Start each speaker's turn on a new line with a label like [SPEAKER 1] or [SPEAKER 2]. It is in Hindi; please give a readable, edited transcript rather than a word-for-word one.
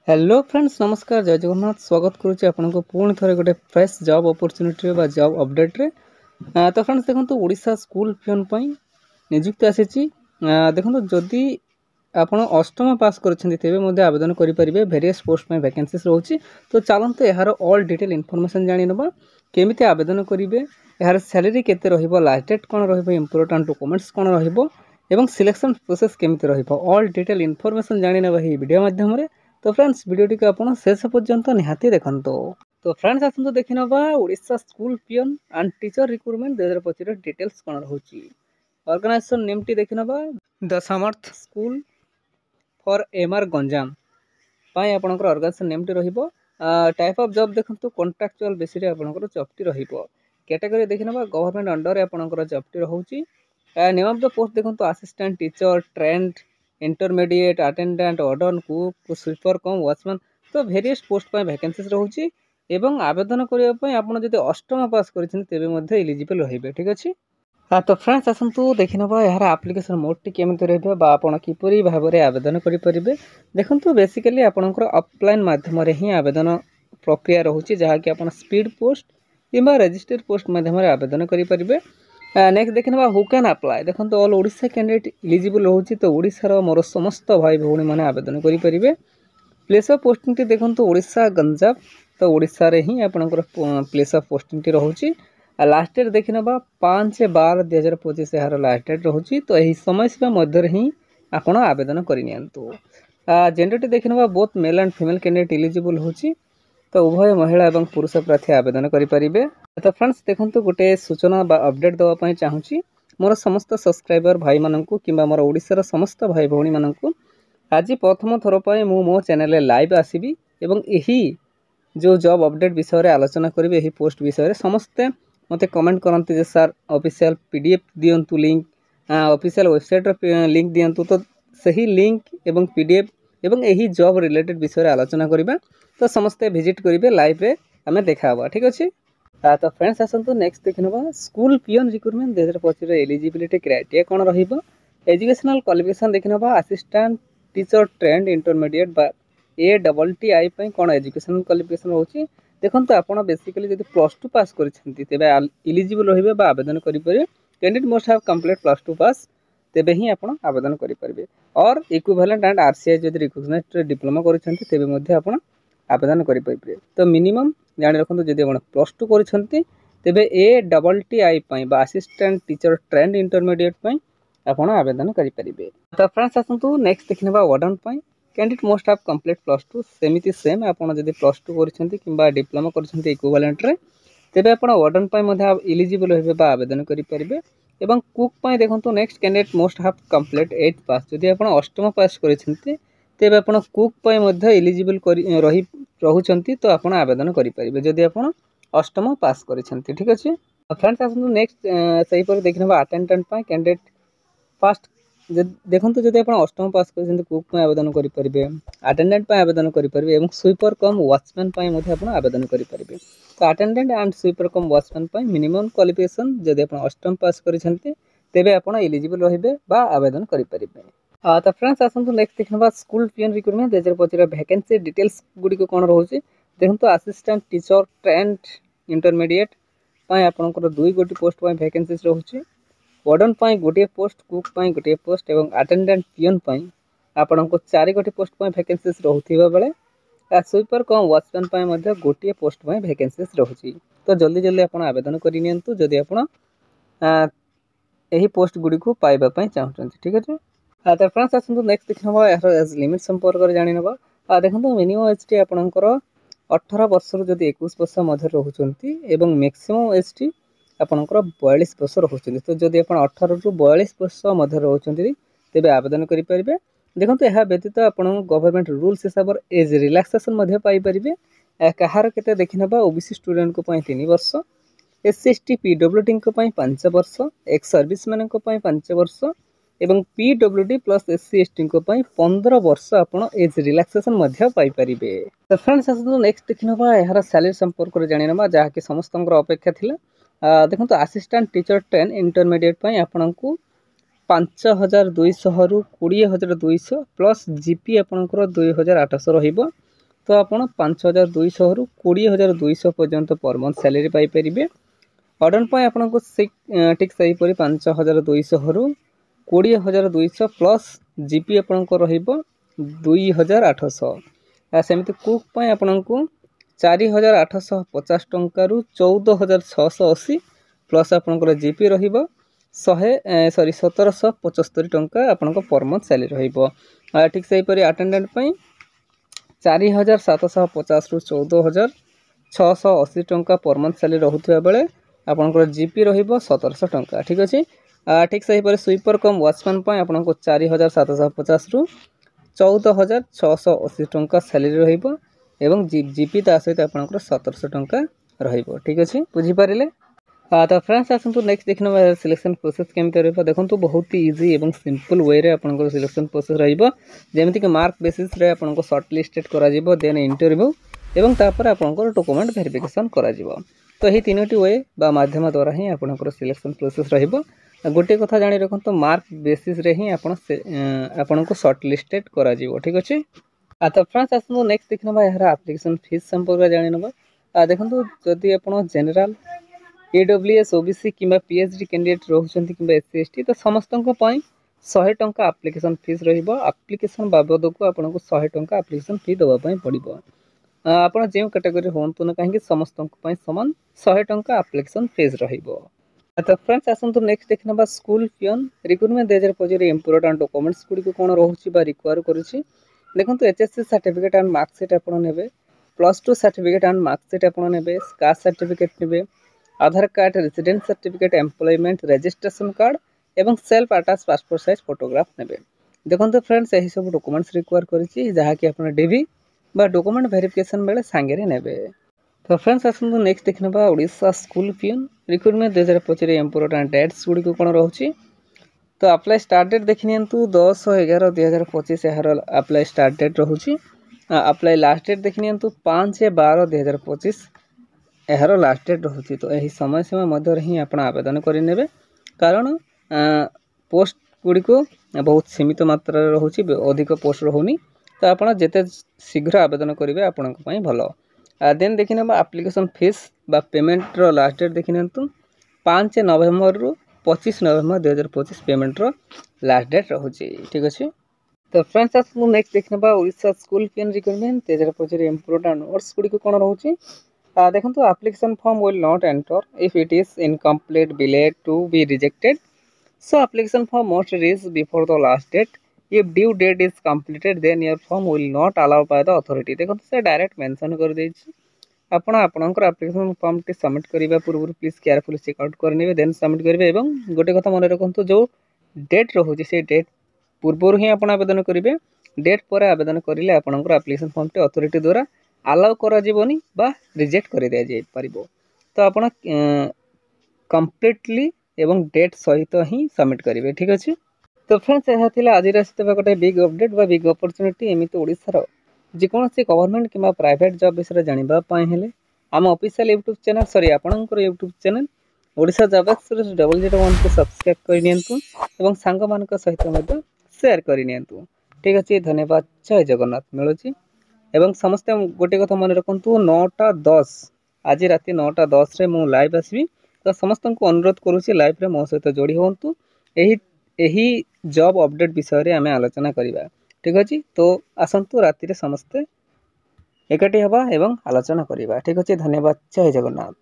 [SPEAKER 1] हेलो फ्रेंड्स नमस्कार जय जगन्नाथ स्वागत करुच्ची आपको पुणी थे गोटे फ्रेश जॉब अपॉर्चुनिटी बा जॉब अपडेट रे तो फ्रेंड्स देखो ओडिशा स्कूल पियन निजुक्ति आसी देखो जदि आपण अष्टम पास कर आवेदन करेंगे भेरियस पोस्ट में वैकेंसीज रोचे। तो चलते यार ऑल डिटेल इनफॉरमेशन जानी नवा केमिति आवेदन करेंगे, यार सैलरी केते रहिबो, लास्ट डेट कौन रहिबो, इंपोर्टेंट डॉक्यूमेंट्स कौन रहिबो एवं सिलेक्शन प्रोसेस केमिति रहिबो, ऑल डिटेल इनफॉरमेशन जानी नवा ही वीडियो माध्यम रे। तो फ्रेंड्स वीडियो टी आप शेष पर्यंत निहाती देखो। तो फ्रेंड्स आसतु देखि नवा Odisha school peon and teacher recruitment 2025 details कौन रोची। ऑर्गेनाइजेशन नेम टी देखि नवा the Samarth school for MR Ganjam पाई आपनकर ऑर्गेनाइजेशन नेम टी रहिबो। टाइप ऑफ जॉब देखंतु कॉन्ट्रैक्चुअल बेसिस रे आपनकर जॉब टी रहिबो। कैटेगरी देखि नवा गवर्नमेंट अंडर रे आपनकर जॉब टी रहउची। नेम ऑफ द पोस्ट देखंतु assistant teacher, trained, intermediate, attendant, order cook, sweeper cum watchman. तो भेरियस पोस्ट पर वैकेंसीज रोची एवं आवेदन करने पर आपड़ जब अष्टम पास कर इलिजिबल रही। ठीक अच्छे। तो फ्रेंड्स आसतु देखि नवा यार एप्लिकेशन मोड टी केमिति रहबो बा आपण किपरि भाव में आवेदन करि परिबे। देखंतु बेसिकली आपणकर ऑफलाइन माध्यम रे ही आवेदन प्रक्रिया रहउची, जहाँ कि आपण स्पीड पोस्ट किंबा रजिस्टर्ड पोस्ट माध्यम रे आवेदन करि परिबे। नेक्स्ट देखि नवा हु कैन अप्लाई। देखंतु ऑल ओडिशा कैंडिडेट इलिजिबल रहउची, तो ओडिसा रो मोर समस्त भाई भौणी माने आवेदन करि परिबे। प्लेस ऑफ पोस्टिंग टी देखंतु ओडिशा गंजाम, तो ओडिशा रे ही आपणकर प्लेस ऑफ पोस्टिंग टी रहउची। लास्ट डेट देखि नवा 5/12/2025 यार लास्ट डेट रहउची। तो यही समय सीमा मध्य ही आपण आवेदन करि नियंतु। जेंडर टी देखि नवा both male and female candidate eligible होची, तो उभय महिला एवं पुरुष प्रार्थी आवेदन करि परिबे। तो फ्रेंड्स देखंतु गोटे सूचना बा अपडेट दवा पई चाहूची मोर समस्त सब्सक्राइबर भाई माननकु किंबा मोर ओडिसा रो समस्त भाई भौणी माननकु आज प्रथम थर पई मो चैनल रे लाइव आसीबी एवं एही जो जॉब अपडेट विषय रे आलोचना करिवे। एही पोस्ट विषय रे समस्ते मते कमेंट करंती जे सर ऑफिशियल पीडीएफ दियंतु, लिंक ऑफिशियल वेबसाइट रो लिंक दियंतु। तो सही लिंक एवं पीडीएफ एवं एही जॉब रिलेटेड विषय रे आलोचना करिबा। तो समस्ते विजिट करिवे, लाइव रे हमें देखा हुआ। ठीक अच्छे। तो फ्रेंड्स आसतु नेक्स्ट देखि नवा स्कूल पियन रिक्रुटमेंट 2025 एलिजिबिलिटी क्राइटेरिया कौन रहिबो। एजुकेशनल क्वालिफिकेशन देखि नवा असिस्टेंट टीचर ट्रेंड इंटरमीडिएट बा ATTI पई कौन एजुकेशनल क्वालिफिकेशन होची। देखंतु आपण बेसिकली जदि +2 पास करिसेंती तेबे इलिजिबल रहिबे बा आवेदन करि परिबे। कैंडिडेट मस्ट हैव कंप्लीट +2 पास, तेबे ही आपण आवेदन करि परिबे। और इक्विवेलेंट एंड आरसीआई जदि रिकॉग्नाइज्ड डिप्लोमा करिसेंती तेबे मध्ये आपण आवेदन करि परिबे। तो मिनिमम जानि रखंतु जदि आपण +2 करिसेंती तेबे ATTI पई बा असिस्टेंट टीचर ट्रेंड इंटरमीडिएट पई आपण आवेदन करि परिबे। तो फ्रेंड्स आसंतु नेक्स्ट देखिनबा वार्डन पई कैंडिडेट मस्ट हैव कंप्लीट +2 सेमिति सेम आपण जदि +2 करिसेंती किंबा डिप्लोमा करिसेंती इक्विवेलेंट रे तेबे आपण वार्डन पई मध्ये इलिजिबल होबे बा आवेदन करि परिबे। एवं कुक पई देखंतु next candidate must have complete 8th पास, जदि आपण अष्टम पास करिसेंती तेबे आपण कुक पई मध्ये इलिजिबल रही रहउचंती, तो आपण आवेदन करि परिबे जदि आपण अष्टम पास करिसेंती। ठीक अछि। फ्रेंड्स आसंतु नेक्स्ट सही पर देखिनबा अटेंडेंट पई कैंडिडेट फर्स्ट देखंतु जदि आपण अष्टम पास करिसेंती कुक पई आवेदन करि परिबे, अटेंडेंट पई आवेदन करि परिबे एवं स्वीपर कम वॉचमैन पई मध्ये आपण आवेदन करि परिबे। तो attendant and sweeper cum watchman पई मिनिमम क्वालिफिकेशन जदि आपण अष्टम पास करिसेंती तेबे आपण एलिजिबल रहिबे बा आवेदन करि परिबे। तो फ्रेंड्स आसंतु नेक्स्ट देखिनबा स्कूल पियन रिक्रुटमेंट 2025 वैकेंसी डिटेल्स गुडी को कोन रहउची। देखंतु असिस्टेंट टीचर ट्रेंड इंटरमीडिएट पई आपनकर 2 गोटी पोस्ट पई वैकेंसीज रहउची। वार्डन पई गोटे पोस्ट, कुक पई गोटे पोस्ट एवं अटेंडेंट पियन पई आपनको 4 गोटी पोस्ट पई वैकेंसीज रहउथिबा बेले स्वीपर कम वॉचमैन पई मध्ये गोटे पोस्ट पई वैकेंसीज रहउची। तो जल्दी जल्दी आपण आवेदन करि नियंतु जदि आपण एही पोस्ट गुडी को पाइबा पई चाहउछन्ती। ठीक अछि। तो फ्रेंड्स आसंतु नेक्स्ट देखिनबा यार एज लिमिट संपर्क रे जानि नबा। देखंतु मिनिमम एज टी आपनकर 18 वर्ष रु जदि 21 वर्ष मध्ये रहउछन्ती एवं मैक्सिमम एज टी आपनकर 42 वर्ष रहउछन्ती। तो जदि आपण 18 रु 42 वर्ष मध्ये रहउछन्ती तेबे आवेदन करि परिबे। देखंतु एहा व्यतीत आपण गवर्नमेंट रूल्स हिसाब रे एज रिलैक्सेशन मध्ये पाई परिबे। कहार केते देखिनबा ओबीसी स्टूडेंट को पई 3 वर्ष, एससी एसटी पीडब्ल्यूडी को पई 5 वर्ष, एक्स सर्विसमैन को पई 5 वर्ष एवं पीडब्ल्यूडी प्लस एससी एसटी को पई 15 वर्ष आपण एज रिलैक्सेशन मध्ये पाई परिबे। तो फ्रेंड्स आसतु नेक्स्ट देखिनबा एहार सैलरी संपर्क रे जानि नबा, जहा कि समस्तंकर अपेक्षा थिला। देखंतु असिस्टेंट टीचर 10 इंटरमीडिएट पई आपनकु 5200 रु 20200 प्लस जीपी आपनकर 2800 रहिबो। तो आपण 5200 रु 20200 पर्यंत पर मंथ सैलरी पाई परिबे। ऑर्डन पाई आपनको ठीक सही परी 5200 रु 20200 प्लस जीपी आपनको रहिबो 2800। सेमती कुक पाई आपनको 4850 टंका रु 14680 प्लस आपनकर जीपी रहिबो 1775 टंका आपनको पर मंथ सैलरी रहिबो। ठीक सही परी अटेंडेंट पाई 4750 रु 14680 टंका पर मंथ सैलरी रहुथिबा बेले आपनकर जीपी रहिबो 1700 टंका। ठीक अछि। ठीक सही परी स्वीपर कम वॉचमैन पाई आपनको 4750 रु 14680 टंका सैलरी रहिबो एवं जीपी ता सहित आपनकर 1700 टंका रहिबो। ठीक अछि, बुझी पारिले। तो फ्रेंड्स आसंतु नेक्स्ट देखना सिलेक्शन प्रोसेस केमते रहबो। देखंतु बहुत ही इजी एवं सिंपल वे रे आपनकर सिलेक्शन प्रोसेस रहिबो। जेमिति कि मार्क बेसिस रे आपनको शॉर्ट लिस्टेड करा जिवो, देन इंटरव्यू एवं तापर आपनकर डॉक्यूमेंट वेरिफिकेशन करा जिवो। तो एही तीनोटी वे बा माध्यम द्वारा ही आपनकर सिलेक्शन प्रोसेस रहिबो। गोटे कथा जानि रखंतु मार्क बेसिस रे ही आपनको शॉर्ट लिस्टेड करा जिवो। ठीक अछि। तो फ्रेंड्स आसंतु नेक्स्ट देखना यार एप्लिकेशन फीस संपर्क जानि नबा। देखंतु जदि आपण जनरल AWS OBC किंबा PhD कैंडिडेट रहउछंती किंबा SC ST तो समस्तनको पई 100 टंका एप्लिकेशन फीस रहिबो। एप्लिकेशन बाबद को आपनको 100 टंका एप्लिकेशन फी दबा पई पड़िबो। आपण जे कैटेगरी होंतु न काहे कि समस्तनको पई समान 100 टंका एप्लिकेशन फीस रहिबो। तो फ्रेंड्स आसंतु नेक्स्ट देखना school peon recruitment 2025 important documents गुडी को कोन रहउछि बा रिक्वायर करूछि। देखंतु HSC सर्टिफिकेट एंड मार्कशीट आपण नेबे, +2 सर्टिफिकेट एंड मार्कशीट आपण नेबे, कास्ट सर्टिफिकेट नेबे, Aadhaar card, resident certificate, employment registration card एवं self attach passport size photograph नेबे। देखंतु फ्रेंड्स एही सब डॉक्यूमेंट्स रिक्वायर करिछि जहा कि आपण डीवी बा डॉक्यूमेंट वेरिफिकेशन बेले सांगे रे नेबे। तो फ्रेंड्स आसंतु next देखनबा Odisha school peon recruitment 2025 important dates गुडी को कोन रहउछि। तो अप्लाई स्टार्ट डेट देखनियंतु 10/11/2025 यार अप्लाई स्टार्ट डेट रहउछि। अप्लाई लास्ट डेट देखनियंतु 5/12/2025 यार लास्ट डेट रहउछि। तो एही समय सीमा मध्य रे ही आपण आवेदन करि नेबे, कारण पोस्ट गुडी को बहुत सीमित मात्रा रे रहउछि, अधिक पोस्ट रहउनी। तो आपण जेते शीघ्र आवेदन करिवे आपन पई भलो। देन देखिनेबा एप्लिकेशन फीस बा पेमेंट रो लास्ट डेट देखिनेंतु 5 नवंबर रु 25 नवंबर 2025 पेमेंट रो लास्ट डेट रहउछि। ठीक अछि। तो फ्रेंड्स आसु नेक्स्ट देखनेबा Odisha school peon recruitment 2025 important notes गुडी को कोन रहउछि। देखंतु application form will not enter if it is incomplete delayed to be rejected, so application form must reach before the last date. If due date is completed then your form will not allow by the authority. देखंतु से डायरेक्ट मेंशन कर देछि। आपण आपनकर एप्लिकेशन फॉर्म टी सबमिट करिबा पूर्व प्लीज केयरफुली चेक आउट करनेबे, देन सबमिट करिवे। एवं गोटे कथा मन रखंतु जो डेट रहउछि से डेट पूर्व ही आपण आवेदन करिवे। डेट पर आवेदन करिले आपनकर एप्लिकेशन फॉर्म टी अथॉरिटी द्वारा अलाउ करा जीवनी बा रिजेक्ट कर दिया जाय परिबो। तो आपण कंप्लीटली एवं डेट सहित ही सबमिट करिवे। ठीक अछि। तो फ्रेंड्स यह थिला आज रास्ते गोटे बिग अपडेट बा बिग अपॉर्चुनिटी। एमिति ओडिसा रो जेकोसी गवर्नमेंट किंबा प्राइवेट जॉब विषय जानिबा पाए हेले आम ऑफिशियल यूट्यूब चैनल सॉरी आपनकर YouTube channel Odisha job express 001 को सब्सक्राइब कर नियंतु एवं सांग मानक सहित मध्ये शेयर कर नियंतु। ठीक अछि। धन्यवाद। जय जगन्नाथ मिलुछि। एवं समस्त गोटे कथा मन रखंतु 9:10 आज राति 9:10 रे मु लाइव आसबी। तो समस्त को अनुरोध करूछि लाइव रे मो सहित जोड़ी होंतु। एही जॉब अपडेट विषय रे आमे आलोचना करिबा। ठीक अछि। तो आसंतु राति रे समस्त एकाठी हबा एवं आलोचना करिबा। ठीक अछि। धन्यवाद। जय जगन्नाथ।